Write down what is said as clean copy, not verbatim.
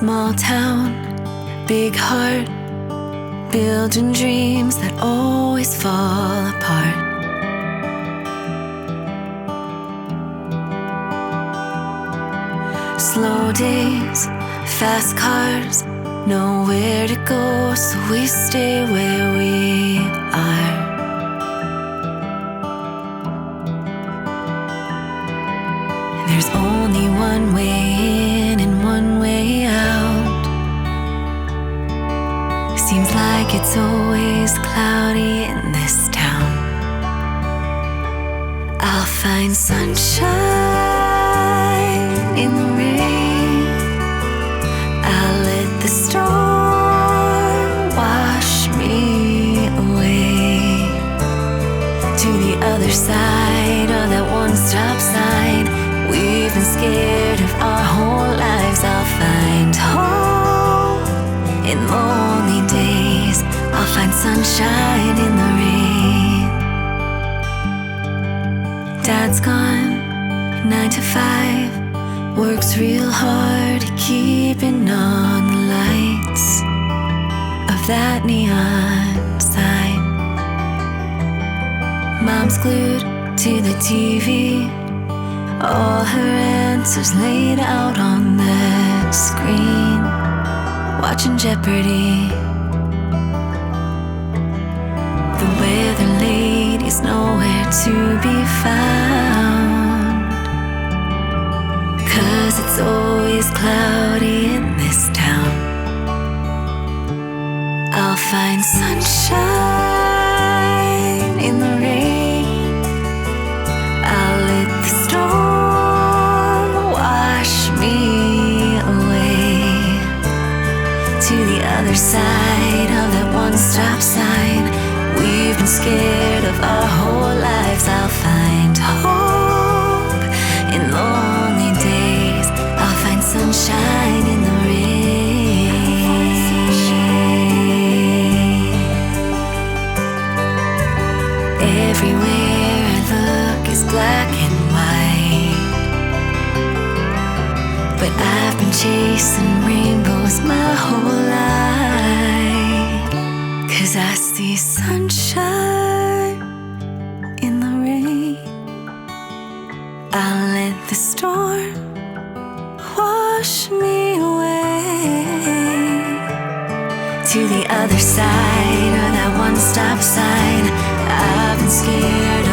Small town, big heart, building dreams that always fall apart. Slow days, fast cars, nowhere to go, so we stay where we are. There's only one way in and one way out. Seems like it's always cloudy in this town. I'll find sunshine in the rain. I'll let the storm wash me away to the other side of that one-stop sign. We've been scared of our whole lives. I'll find hope in lonely days. I'll find sunshine in the rain. Dad's gone, 9 to 5. Works real hard, keeping on the lights of that neon sign. Mom's glued to the TV, all her answers laid out on the screen, watching Jeopardy. The weather lady's nowhere to be found, 'cause it's always cloudy in this town. I'll find sunshine in the rain. I'll let the storm wash me away to the other side of that one-stop sign. We've been scared of our whole lives. I'll find hope in lonely days. I'll find sunshine in the rain. Everywhere I look is black and white, but I've been chasing rainbows my whole life, 'cause I see sunshine in the rain. I'll let the storm wash me away to the other side of that one-stop sign. I've been scared